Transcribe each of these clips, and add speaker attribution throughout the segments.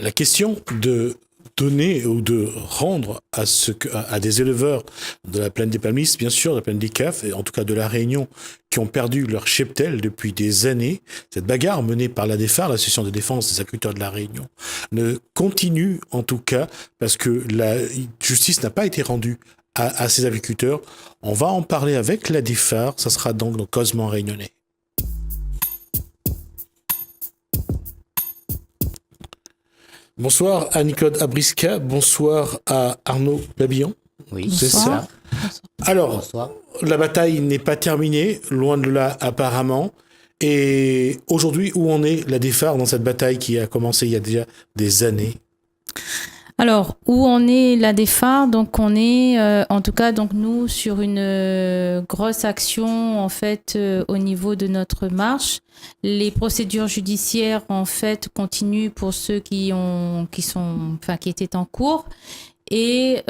Speaker 1: La question de donner ou de rendre à des éleveurs de la plaine des Palmistes, bien sûr, de la plaine des Cafes, et en tout cas de la Réunion, qui ont perdu leur cheptel depuis des années, cette bagarre menée par la DEFAR, l'Association de défense des agriculteurs de la Réunion, ne continue en tout cas parce que la justice n'a pas été rendue à ces agriculteurs. On va en parler avec la DEFAR, ça sera donc dans Causement Réunionnais. Bonsoir à Nicole Abrisca, bonsoir à Arnaud Babillon.
Speaker 2: Oui,
Speaker 1: c'est ça. Alors, bonsoir. La bataille n'est pas terminée, loin de là apparemment. Et aujourd'hui, où en est la DEFAR dans cette bataille qui a commencé il y a déjà des années?
Speaker 2: Alors, où en est la DEFAR? Donc, on est, en tout cas, donc nous, sur une grosse action, en fait, au niveau de notre marche. Les procédures judiciaires, en fait, continuent pour ceux qui étaient en cours. Et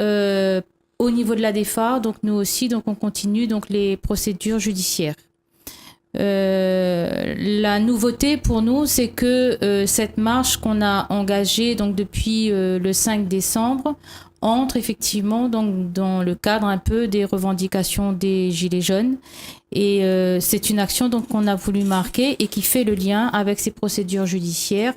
Speaker 2: au niveau de la DEFAR, donc nous aussi, donc on continue donc les procédures judiciaires. La nouveauté pour nous, c'est que cette marche qu'on a engagée donc depuis le 5 décembre entre effectivement donc dans le cadre un peu des revendications des Gilets jaunes. Et c'est une action donc qu'on a voulu marquer et qui fait le lien avec ces procédures judiciaires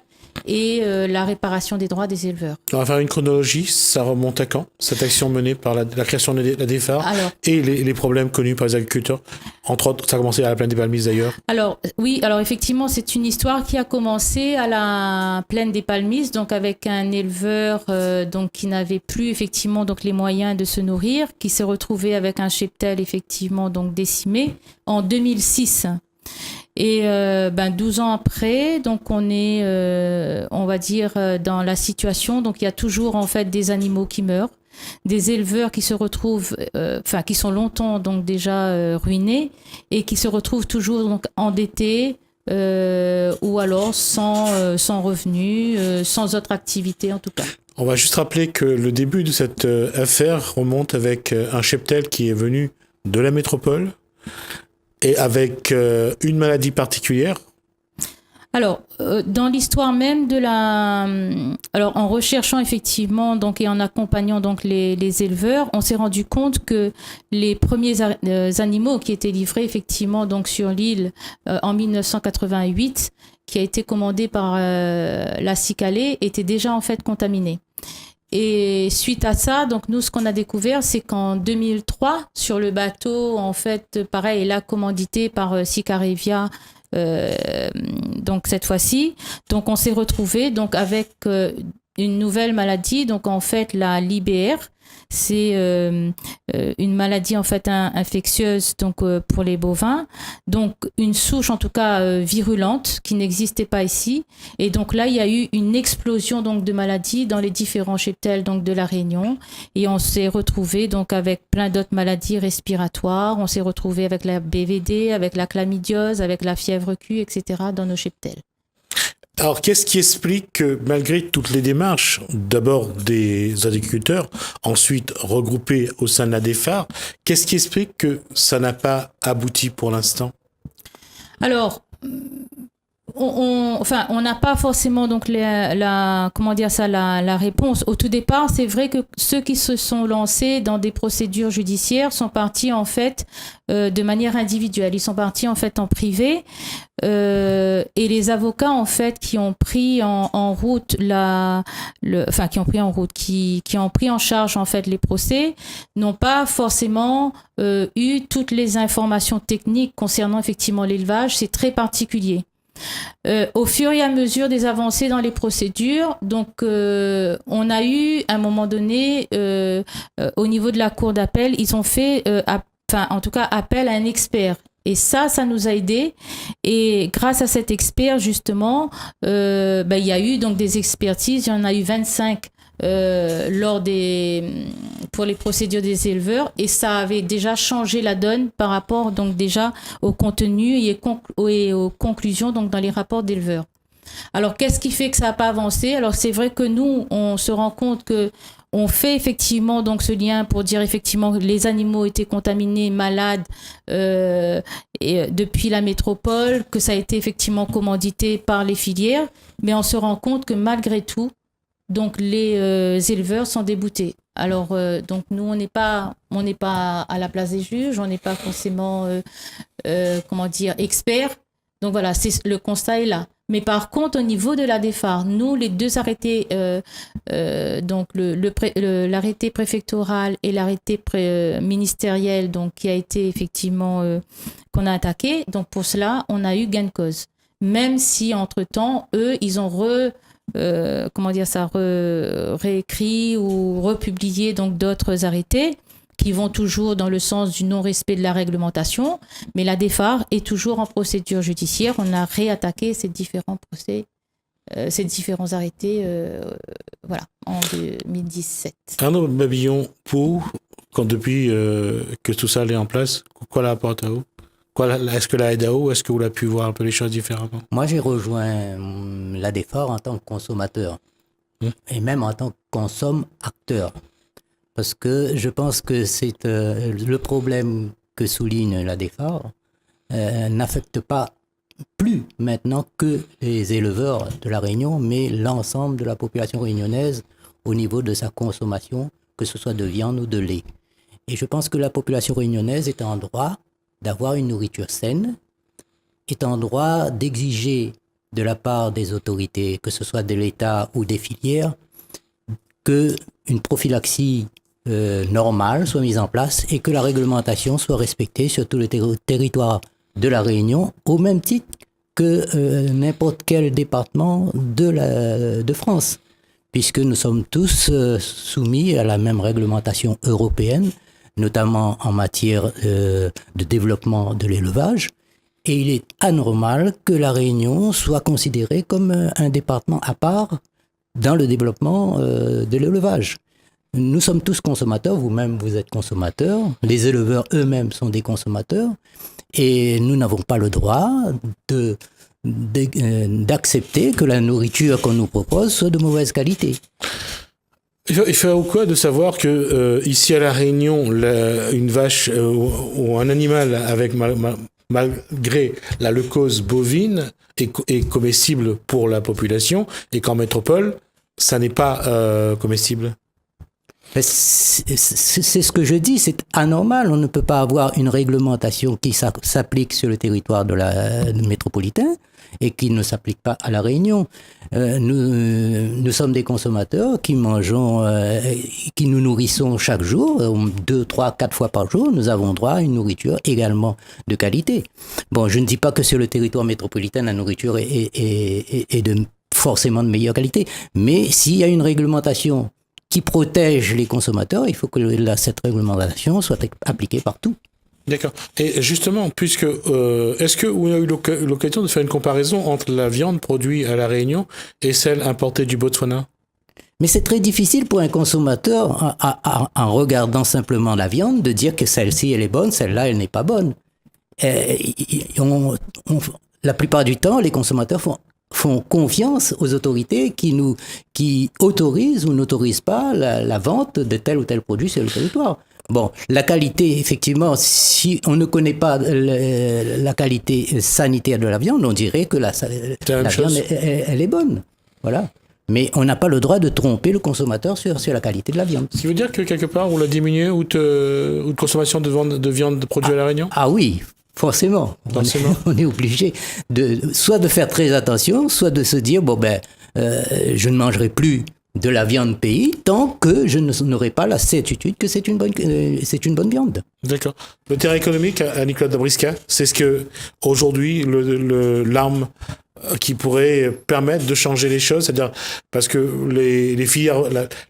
Speaker 2: et la réparation des droits des éleveurs.
Speaker 1: On va faire une chronologie, ça remonte à quand, cette action menée par la création de la DEFAR et les problèmes connus par les agriculteurs? Entre autres, ça a commencé à la plaine des Palmistes d'ailleurs.
Speaker 2: Alors oui, alors effectivement, c'est une histoire qui a commencé à la plaine des Palmistes, donc avec un éleveur donc qui n'avait plus effectivement donc les moyens de se nourrir, qui s'est retrouvé avec un cheptel effectivement donc décimé en 2006. Et 12 ans après, donc on est, on va dire, dans la situation. Donc il y a toujours en fait des animaux qui meurent, des éleveurs qui se retrouvent, qui sont longtemps donc déjà ruinés et qui se retrouvent toujours donc endettés ou alors sans revenus, sans autre activité en tout cas.
Speaker 1: On va juste rappeler que le début de cette affaire remonte avec un cheptel qui est venu de la métropole. Et avec une maladie particulière?
Speaker 2: Alors, dans l'histoire même de la... Alors, en recherchant effectivement donc, et en accompagnant donc, les éleveurs, on s'est rendu compte que les premiers animaux qui étaient livrés effectivement donc, sur l'île en 1988, qui a été commandé par la Cicalée, étaient déjà en fait contaminés. Et suite à ça, donc nous, ce qu'on a découvert, c'est qu'en 2003, sur le bateau, en fait, pareil, là, commandité par Sicarevia, donc cette fois-ci, donc on s'est retrouvé donc avec une nouvelle maladie, donc en fait la LIBR. C'est une maladie en fait infectieuse donc pour les bovins, donc une souche en tout cas virulente qui n'existait pas ici, et donc là il y a eu une explosion donc de maladies dans les différents cheptels donc de la Réunion, et on s'est retrouvé donc avec plein d'autres maladies respiratoires. On s'est retrouvé avec la BVD, avec la chlamydiose, avec la fièvre Q, etc. dans nos cheptels.
Speaker 1: Alors, qu'est-ce qui explique que malgré toutes les démarches, d'abord des agriculteurs, ensuite regroupés au sein de la DEFAR, qu'est-ce qui explique que ça n'a pas abouti pour l'instant?
Speaker 2: Alors, on n'a pas forcément donc la réponse. Au tout départ, c'est vrai que ceux qui se sont lancés dans des procédures judiciaires sont partis en fait de manière individuelle. Ils sont partis en fait en privé. Et les avocats en fait qui ont pris en route qui ont pris en charge en fait les procès n'ont pas forcément eu toutes les informations techniques concernant effectivement l'élevage. C'est très particulier. Au fur et à mesure des avancées dans les procédures, donc on a eu à un moment donné au niveau de la cour d'appel, ils ont fait en tout cas appel à un expert. Et ça nous a aidés. Et grâce à cet expert, justement, il y a eu donc des expertises. Il y en a eu 25 pour les procédures des éleveurs. Et ça avait déjà changé la donne par rapport donc déjà au contenu et aux conclusions donc dans les rapports d'éleveurs. Alors, qu'est-ce qui fait que ça n'a pas avancé? Alors, c'est vrai que nous, on se rend compte que on fait effectivement donc ce lien pour dire effectivement que les animaux étaient contaminés, malades depuis la métropole, que ça a été effectivement commandité par les filières, mais on se rend compte que malgré tout, donc les éleveurs sont déboutés. Alors, donc nous, on n'est pas à la place des juges, on n'est pas forcément, experts. Donc voilà, le constat est là. Mais par contre, au niveau de la DEFAR, nous, les deux arrêtés, donc l'arrêté préfectoral et l'arrêté ministériel, donc qui a été effectivement qu'on a attaqué. Donc pour cela, on a eu gain de cause. Même si entre-temps, eux, ils ont réécrit ou republié donc d'autres arrêtés qui vont toujours dans le sens du non-respect de la réglementation, mais la DEFAR est toujours en procédure judiciaire. On a réattaqué ces différents arrêtés en 2017.
Speaker 1: Arnaud Babillon, depuis que tout ça est en place, quoi l'apporte à vous? Est-ce que la aide à vous? Est-ce que vous avez pu voir un peu les choses différemment?
Speaker 3: Moi, j'ai rejoint la DEFAR en tant que consommateur et même en tant que consomme-acteur. Parce que je pense que c'est le problème que souligne la DEFAR n'affecte pas plus maintenant que les éleveurs de la Réunion, mais l'ensemble de la population réunionnaise au niveau de sa consommation, que ce soit de viande ou de lait. Et je pense que la population réunionnaise est en droit d'avoir une nourriture saine, est en droit d'exiger de la part des autorités, que ce soit de l'État ou des filières, qu'une prophylaxie normale soit mise en place et que la réglementation soit respectée sur tout le territoire de la Réunion, au même titre que n'importe quel département de France, puisque nous sommes tous soumis à la même réglementation européenne, notamment en matière de développement de l'élevage. Et il est anormal que la Réunion soit considérée comme un département à part dans le développement de l'élevage. Nous sommes tous consommateurs, vous-même vous êtes consommateurs, les éleveurs eux-mêmes sont des consommateurs, et nous n'avons pas le droit d'accepter que la nourriture qu'on nous propose soit de mauvaise qualité.
Speaker 1: Il fait quoi de savoir que ici à La Réunion, une vache ou un animal avec malgré la leucose bovine est comestible pour la population et qu'en métropole, ça n'est pas comestible?
Speaker 3: C'est ce que je dis, c'est anormal. On ne peut pas avoir une réglementation qui s'applique sur le territoire métropolitain et qui ne s'applique pas à La Réunion. Nous sommes des consommateurs qui mangeons, qui nous nourrissons chaque jour, 2, 3, 4 fois par jour. Nous avons droit à une nourriture également de qualité. Bon, je ne dis pas que sur le territoire métropolitain, la nourriture est forcément de meilleure qualité, mais s'il y a une réglementation qui protège les consommateurs, il faut que cette réglementation soit appliquée partout.
Speaker 1: D'accord. Et justement, est-ce que vous avez eu l'occasion de faire une comparaison entre la viande produite à La Réunion et celle importée du Botswana?
Speaker 3: Mais c'est très difficile pour un consommateur, en regardant simplement la viande, de dire que celle-ci, elle est bonne, celle-là, elle n'est pas bonne. La plupart du temps, les consommateurs font confiance aux autorités qui autorisent ou n'autorisent pas la vente de tel ou tel produit sur le territoire. Bon, la qualité, effectivement, si on ne connaît pas la qualité sanitaire de la viande, on dirait que la viande, elle est bonne. Voilà. Mais on n'a pas le droit de tromper le consommateur sur la qualité de la viande.
Speaker 1: Ce qui veut dire que quelque part, on l'a diminué ou de consommation de viande produite à La Réunion?
Speaker 3: Ah oui, forcément. On est obligé soit de faire très attention, soit de se dire, je ne mangerai plus de la viande pays tant que je n'aurai pas la certitude que c'est une bonne viande. D'accord.
Speaker 1: Le terrain économique à Nicolas Dobryska, c'est ce que aujourd'hui l'arme qui pourrait permettre de changer les choses, c'est-à-dire parce que les filières,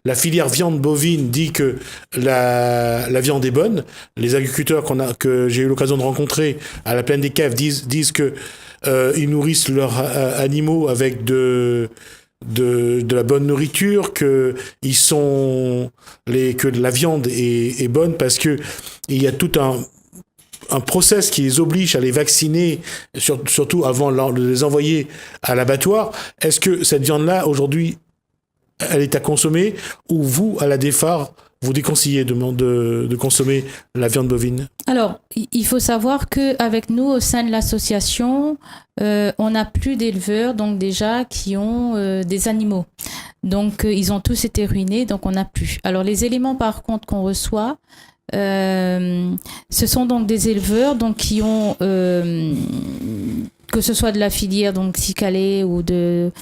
Speaker 1: la filière viande bovine dit que la viande est bonne. Les agriculteurs que j'ai eu l'occasion de rencontrer à la Plaine des Caves disent que ils nourrissent leurs animaux avec de la bonne nourriture, que la viande est bonne parce que il y a tout un process qui les oblige à les vacciner, surtout avant de les envoyer à l'abattoir. Est-ce que cette viande-là, aujourd'hui, elle est à consommer, ou vous, à la DEFAR, vous déconseillez de consommer la viande bovine?
Speaker 2: Alors, il faut savoir qu'avec nous, au sein de l'association, on n'a plus d'éleveurs, donc déjà, qui ont des animaux. Donc, ils ont tous été ruinés, donc on n'a plus. Alors, les éléments, par contre, qu'on reçoit, ce sont donc des éleveurs donc, qui ont, que ce soit de la filière donc Cicalée ou de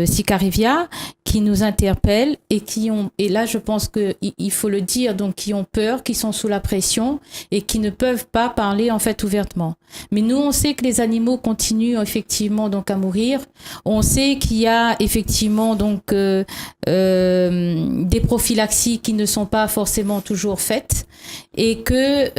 Speaker 2: Sicarivia, qui nous interpellent et qui ont, et là je pense qu'il faut le dire, donc qui ont peur, qui sont sous la pression et qui ne peuvent pas parler en fait ouvertement. Mais nous on sait que les animaux continuent effectivement donc à mourir. On sait qu'il y a effectivement donc des prophylaxies qui ne sont pas forcément toujours faites et que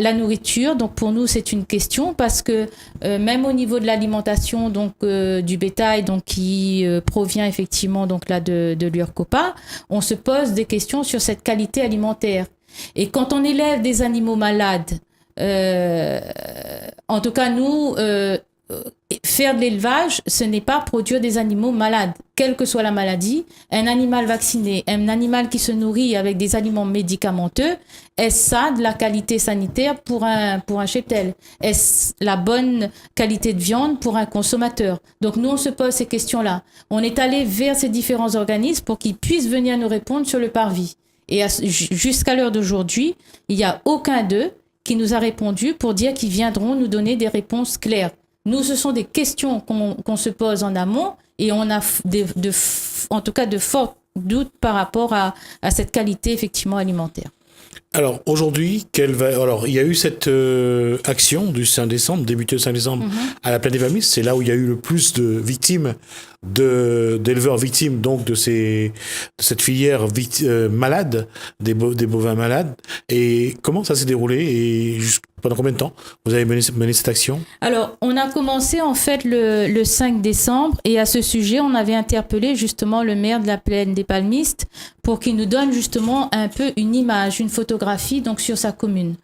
Speaker 2: la nourriture, donc pour nous c'est une question parce que même au niveau de l'alimentation donc du bétail donc qui provient effectivement donc là de l'URCOPA, on se pose des questions sur cette qualité alimentaire. Et quand on élève des animaux malades, en tout cas nous, faire de l'élevage, ce n'est pas produire des animaux malades, quelle que soit la maladie. Un animal vacciné, un animal qui se nourrit avec des aliments médicamenteux, est-ce ça de la qualité sanitaire pour un cheptel? Est-ce la bonne qualité de viande pour un consommateur? Donc nous, on se pose ces questions-là. On est allé vers ces différents organismes pour qu'ils puissent venir nous répondre sur le parvis. Et jusqu'à l'heure d'aujourd'hui, il n'y a aucun d'eux qui nous a répondu pour dire qu'ils viendront nous donner des réponses claires. Nous, ce sont des questions qu'on se pose en amont et on a en tout cas de forts doutes par rapport à cette qualité effectivement alimentaire.
Speaker 1: Alors aujourd'hui, il y a eu cette action du 5 décembre, débutée le 5 décembre à la Plaine des Palmistes. C'est là où il y a eu le plus de victimes, d'éleveurs victimes donc de cette filière malade, des bovins malades. Et comment ça s'est déroulé et pendant combien de temps vous avez mené cette action?
Speaker 2: Alors, on a commencé en fait le 5 décembre et à ce sujet, on avait interpellé justement le maire de la Plaine des Palmistes pour qu'il nous donne justement un peu une image, une photographie donc sur sa commune.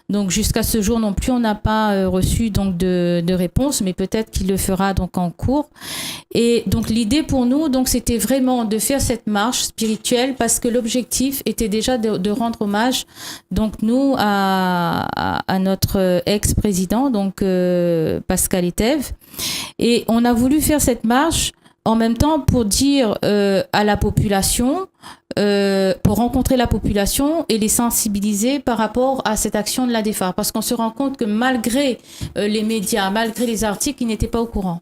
Speaker 2: Donc jusqu'à ce jour non plus, on n'a pas reçu donc de réponse, mais peut-être qu'il le fera donc en cours. Et donc l'idée pour nous, donc c'était vraiment de faire cette marche spirituelle parce que l'objectif était déjà de rendre hommage donc nous à notre ex-président donc Pascal Etève. Et on a voulu faire cette marche en même temps pour dire à la population, pour rencontrer la population et les sensibiliser par rapport à cette action de l'ADEFAR. Parce qu'on se rend compte que malgré les médias, malgré les articles, ils n'étaient pas au courant.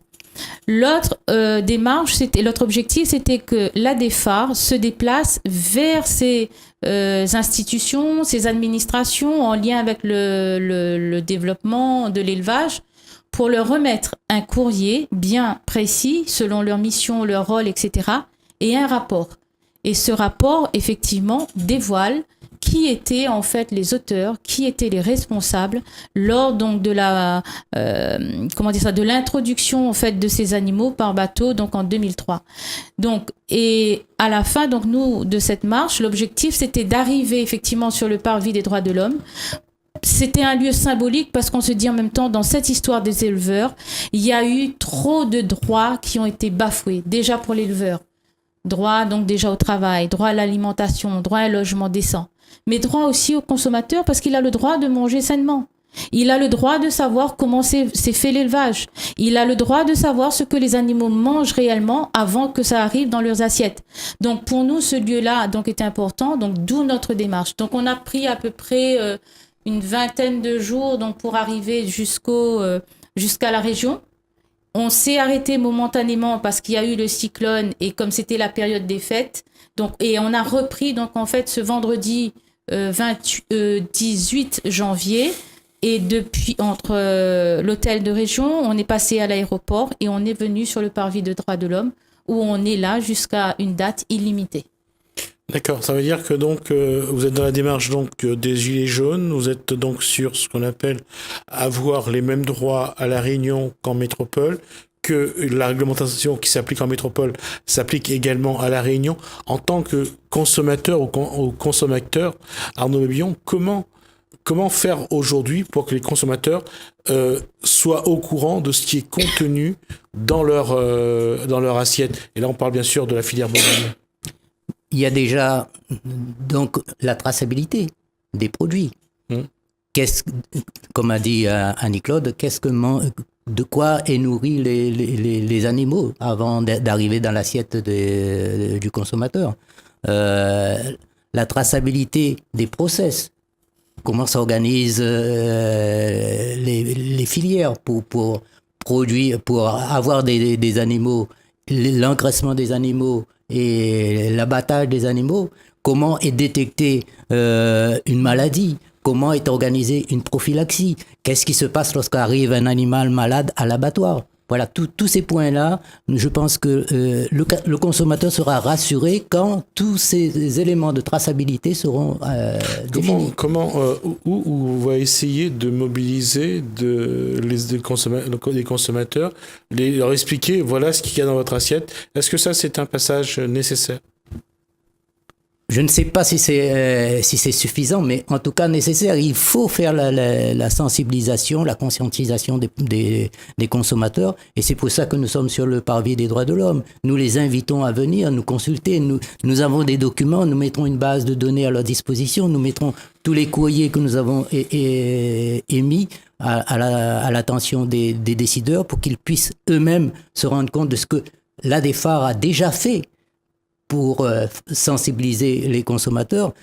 Speaker 2: L'autre l'autre objectif, c'était que l'ADEFAR se déplace vers ces institutions, ces administrations en lien avec le développement de l'élevage pour leur remettre un courrier bien précis selon leur mission, leur rôle, etc. et un rapport. Et ce rapport, effectivement, dévoile qui étaient en fait les auteurs, qui étaient les responsables lors donc de de l'introduction en fait de ces animaux par bateau donc en 2003. Donc et à la fin donc nous de cette marche, l'objectif c'était d'arriver effectivement sur le parvis des droits de l'homme. C'était un lieu symbolique parce qu'on se dit en même temps, dans cette histoire des éleveurs, il y a eu trop de droits qui ont été bafoués, déjà pour l'éleveur. Droit donc déjà au travail, droit à l'alimentation, droit à un logement décent. Mais droit aussi au consommateur parce qu'il a le droit de manger sainement. Il a le droit de savoir comment c'est fait l'élevage. Il a le droit de savoir ce que les animaux mangent réellement avant que ça arrive dans leurs assiettes. Donc pour nous, ce lieu-là donc est important, donc d'où notre démarche. Donc on a pris à peu près une vingtaine de jours donc pour arriver jusqu'à la région. On s'est arrêté momentanément parce qu'il y a eu le cyclone et comme c'était la période des fêtes, donc et on a repris donc en fait ce vendredi 18 janvier et depuis entre l'hôtel de région, on est passé à l'aéroport et on est venu sur le parvis de droits de l'homme où on est là jusqu'à une date illimitée.
Speaker 1: D'accord, ça veut dire que donc vous êtes dans la démarche donc des Gilets jaunes, vous êtes donc sur ce qu'on appelle avoir les mêmes droits à La Réunion qu'en métropole, que la réglementation qui s'applique en métropole s'applique également à La Réunion. En tant que consommateur ou consommateur, Arnaud Bébillon, comment faire aujourd'hui pour que les consommateurs soient au courant de ce qui est contenu dans leur assiette? Et là, on parle bien sûr de la filière bovine.
Speaker 3: Il y a déjà donc la traçabilité des produits. Comme a dit Annie-Claude, de quoi est nourri les animaux avant d'arriver dans l'assiette du consommateur. La traçabilité des process, comment s'organisent les filières pour produire, pour avoir des animaux, l'engraissement des animaux et l'abattage des animaux, comment est détectée une maladie, comment est organisée une prophylaxie, qu'est-ce qui se passe lorsqu'arrive un animal malade à l'abattoir. Voilà, tous ces points-là, je pense que le consommateur sera rassuré quand tous ces éléments de traçabilité seront définis.
Speaker 1: Où on va essayer de mobiliser les consommateurs, leur expliquer voilà ce qu'il y a dans votre assiette. Est-ce que ça, c'est un passage nécessaire ?
Speaker 3: Je ne sais pas si c'est suffisant, mais en tout cas nécessaire. Il faut faire la sensibilisation, la conscientisation des consommateurs. Et c'est pour ça que nous sommes sur le parvis des droits de l'homme. Nous les invitons à venir nous consulter. Nous avons des documents, nous mettrons une base de données à leur disposition. Nous mettrons tous les courriers que nous avons émis à l'attention des décideurs pour qu'ils puissent eux-mêmes se rendre compte de ce que l'ADEFAR a déjà fait pour sensibiliser les consommateurs,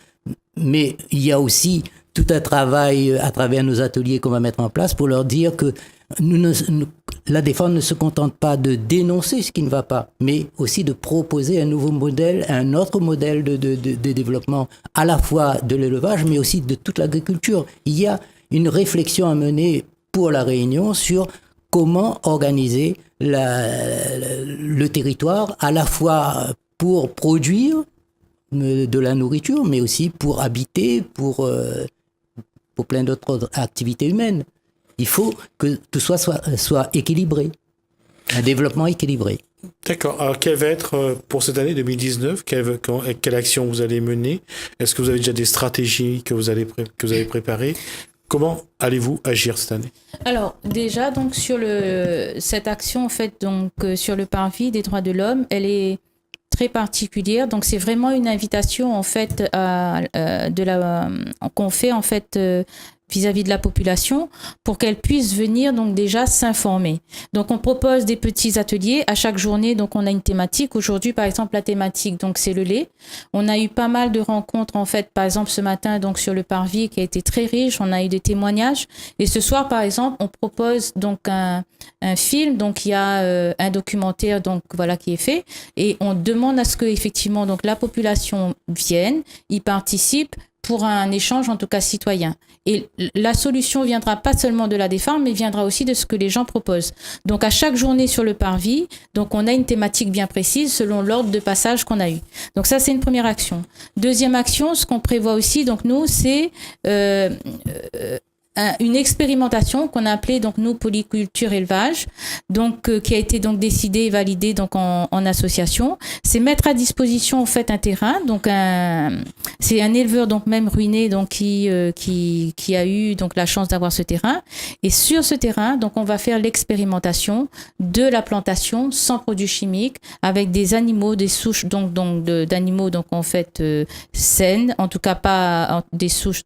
Speaker 3: mais il y a aussi tout un travail à travers nos ateliers qu'on va mettre en place pour leur dire que l'ADEFAR ne se contente pas de dénoncer ce qui ne va pas, mais aussi de proposer un nouveau modèle, un autre modèle de développement à la fois de l'élevage, mais aussi de toute l'agriculture. Il y a une réflexion à mener pour La Réunion sur comment organiser le territoire à la fois pour produire de la nourriture, mais aussi pour habiter, pour plein d'autres activités humaines. Il faut que tout soit équilibré, un développement équilibré.
Speaker 1: D'accord. Alors, quelle va être pour cette année 2019 quelle action vous allez mener? Est-ce que vous avez déjà des stratégies que vous avez préparées? Comment allez-vous agir cette année?
Speaker 2: Alors déjà donc sur cette action en fait donc sur le parvis des droits de l'homme, elle est très particulière. Donc c'est vraiment une invitation en fait qu'on fait en fait vis-à-vis de la population pour qu'elle puisse venir donc déjà s'informer. Donc on propose des petits ateliers à chaque journée. Donc on a une thématique. Aujourd'hui par exemple la thématique donc c'est le lait. On a eu pas mal de rencontres en fait par exemple ce matin donc sur le parvis qui a été très riche. On a eu des témoignages et ce soir par exemple on propose donc un film. Donc il y a un documentaire donc voilà qui est fait et on demande à ce que effectivement donc la population vienne, y participe pour un échange en tout cas citoyen. Et la solution viendra pas seulement de l'ADEFAR, mais viendra aussi de ce que les gens proposent. Donc à chaque journée sur le parvis, donc on a une thématique bien précise selon l'ordre de passage qu'on a eu. Donc ça c'est une première action. Deuxième action, ce qu'on prévoit aussi donc nous c'est une expérimentation qu'on a appelée donc nous polyculture élevage, donc qui a été donc décidée et validée donc en association. C'est mettre à disposition en fait un terrain, donc c'est un éleveur donc même ruiné donc qui a eu donc la chance d'avoir ce terrain et sur ce terrain donc on va faire l'expérimentation de la plantation sans produits chimiques avec des animaux, des souches donc d'animaux donc en fait saines, en tout cas pas des souches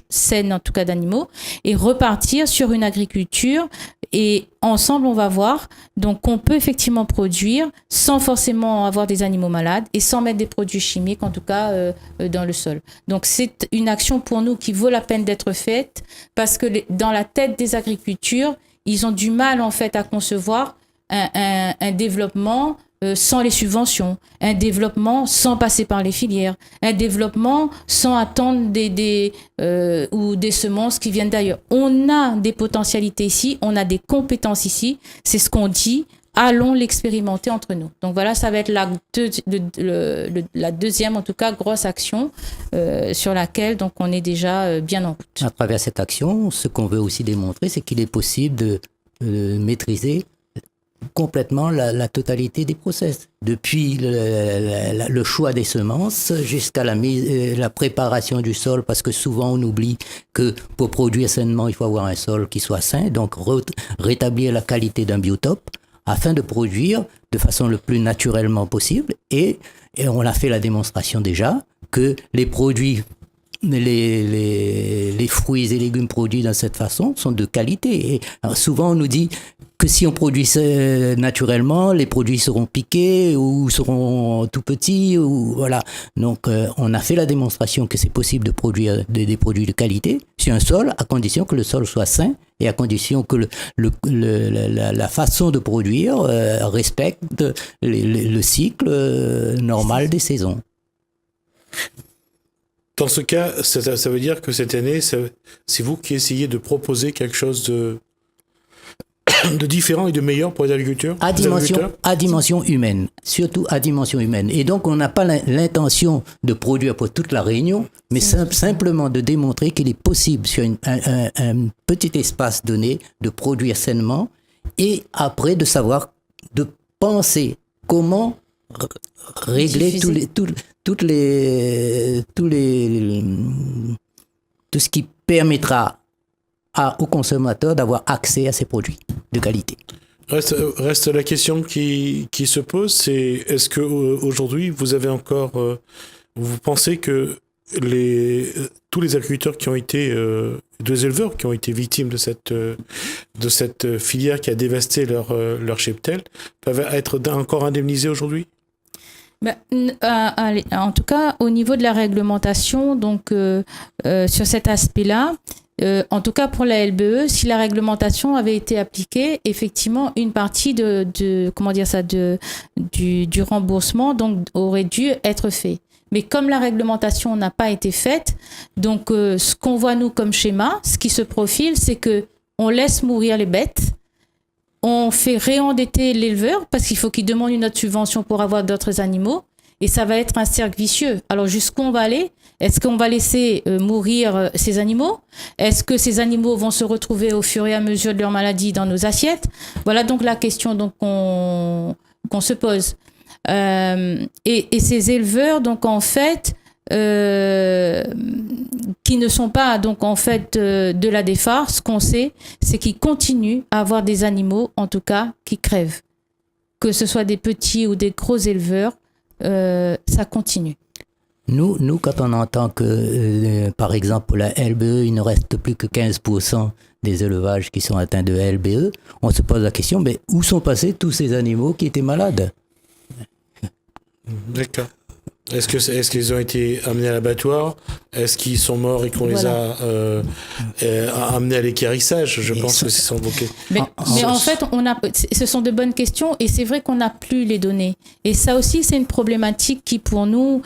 Speaker 2: saines en tout cas d'animaux et repartir sur une agriculture et ensemble on va voir donc qu'on peut effectivement produire sans forcément avoir des animaux malades et sans mettre des produits chimiques en tout cas dans le sol. Donc c'est une action pour nous qui vaut la peine d'être faite parce que dans la tête des agricultures ils ont du mal en fait à concevoir un développement sans les subventions, un développement sans passer par les filières, un développement sans attendre ou des semences qui viennent d'ailleurs. On a des potentialités ici, on a des compétences ici, c'est ce qu'on dit, allons l'expérimenter entre nous. Donc voilà, ça va être la deuxième, en tout cas, grosse action sur laquelle donc, on est déjà bien en route.
Speaker 3: À travers cette action, ce qu'on veut aussi démontrer, c'est qu'il est possible de maîtriser complètement la totalité des process, depuis le choix des semences jusqu'à la préparation du sol, parce que souvent on oublie que pour produire sainement, il faut avoir un sol qui soit sain, donc rétablir la qualité d'un biotope afin de produire de façon le plus naturellement possible. Et on a fait la démonstration déjà que les produits les fruits et légumes produits de cette façon sont de qualité. Et alors souvent, on nous dit que si on produisait naturellement, les produits seront piqués ou seront tout petits. Ou, voilà. Donc, on a fait la démonstration que c'est possible de produire des produits de qualité sur un sol, à condition que le sol soit sain et à condition que la façon de produire respecte le cycle normal des saisons.
Speaker 1: Dans ce cas, ça veut dire que cette année, c'est vous qui essayez de proposer quelque chose de différent et de meilleur pour les agriculteurs?
Speaker 3: À dimension humaine, surtout à dimension humaine. Et donc, on n'a pas l'intention de produire pour toute la Réunion, mais simplement de démontrer qu'il est possible sur un petit espace donné de produire sainement et après de savoir, de penser comment régler tout ce qui permettra aux consommateurs d'avoir accès à ces produits de qualité.
Speaker 1: Reste la question qui se pose, c'est est-ce que aujourd'hui vous avez encore, vous pensez que tous les agriculteurs qui ont été, les éleveurs qui ont été victimes de cette filière qui a dévasté leur cheptel peuvent être encore indemnisés aujourd'hui?
Speaker 2: En tout cas, au niveau de la réglementation, donc sur cet aspect-là, en tout cas pour la LBE, si la réglementation avait été appliquée, effectivement, une partie du remboursement donc aurait dû être fait. Mais comme la réglementation n'a pas été faite, donc ce qu'on voit nous comme schéma, ce qui se profile, c'est que on laisse mourir les bêtes. On fait réendetter l'éleveur parce qu'il faut qu'il demande une autre subvention pour avoir d'autres animaux. Et ça va être un cercle vicieux. Alors, jusqu'où on va aller? Est-ce qu'on va laisser mourir ces animaux? Est-ce que ces animaux vont se retrouver au fur et à mesure de leur maladie dans nos assiettes? Voilà donc la question donc, qu'on se pose. Et ces éleveurs, donc en fait, qui ne sont pas donc en fait de la DEFAR, ce qu'on sait, c'est qu'ils continuent à avoir des animaux, en tout cas, qui crèvent. Que ce soit des petits ou des gros éleveurs, ça continue.
Speaker 3: Nous, quand on entend que, par exemple, pour la LBE, il ne reste plus que 15% des élevages qui sont atteints de LBE, on se pose la question, mais où sont passés tous ces animaux qui étaient malades?
Speaker 1: D'accord. Est-ce qu'ils ont été amenés à l'abattoir? Est-ce qu'ils sont morts et qu'on les a amenés à l'équarrissage? Je pense que c'est sans bouquet.
Speaker 2: Mais en fait, ce sont de bonnes questions et c'est vrai qu'on n'a plus les données. Et ça aussi, c'est une problématique qui, pour nous,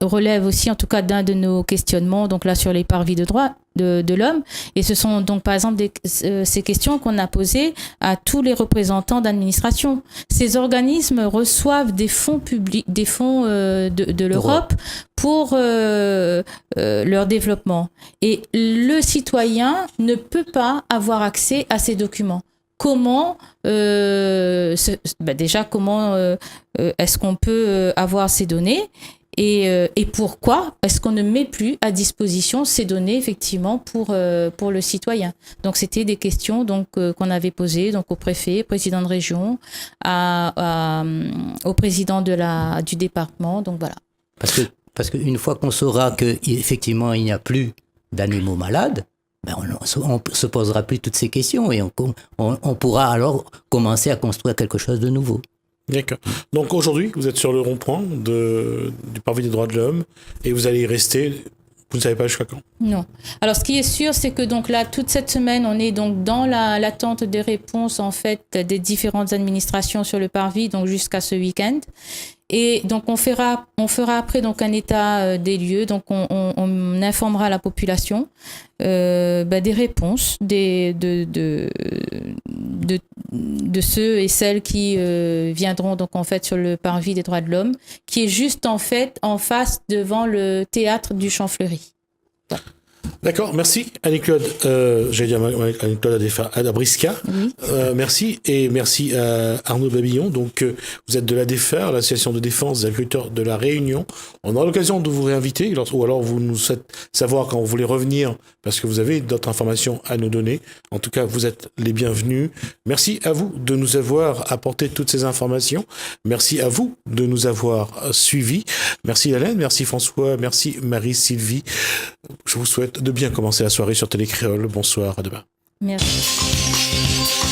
Speaker 2: relève aussi, en tout cas, d'un de nos questionnements, donc là, sur les parvis de droit de l'homme. Et ce sont donc, par exemple, ces questions qu'on a posées à tous les représentants d'administration. Ces organismes reçoivent des fonds publics, des fonds de l'Europe pour leur développement. Et le citoyen ne peut pas avoir accès à ces documents. Comment déjà, comment est-ce qu'on peut avoir ces données et pourquoi est-ce qu'on ne met plus à disposition ces données effectivement pour le citoyen? Donc c'était des questions donc qu'on avait posées donc au préfet, président de région, au président du département. Donc voilà.
Speaker 3: Parce qu'une fois qu'on saura qu'effectivement il n'y a plus d'animaux malades, on ne se posera plus toutes ces questions et on pourra alors commencer à construire quelque chose de nouveau.
Speaker 1: D'accord. Donc aujourd'hui, vous êtes sur le rond-point du parvis des droits de l'homme et vous allez y rester. Vous ne savez pas jusqu'à quand?
Speaker 2: Non. Alors, ce qui est sûr, c'est que donc là, toute cette semaine, on est donc dans l'attente des réponses en fait des différentes administrations sur le parvis, donc jusqu'à ce week-end. Et donc on fera après donc un état des lieux, donc on informera la population des réponses de ceux et celles qui viendront donc en fait sur le parvis des droits de l'homme, qui est juste en fait en face devant le théâtre du Champ Fleury. Voilà.
Speaker 1: D'accord, merci Annie-Claude. J'allais dire Annie-Claude Adabrisca.
Speaker 2: Oui.
Speaker 1: Merci et merci à Arnaud Babillon. Donc, vous êtes de l'ADEFER, l'association de défense des agriculteurs de la Réunion. On aura l'occasion de vous réinviter, ou alors vous nous faites savoir quand vous voulez revenir, parce que vous avez d'autres informations à nous donner. En tout cas, vous êtes les bienvenus. Merci à vous de nous avoir apporté toutes ces informations. Merci à vous de nous avoir suivis. Merci Hélène, merci François, merci Marie-Sylvie. Je vous souhaite de bien commencer la soirée sur Télé Créole. Bonsoir, à demain.
Speaker 2: Merci.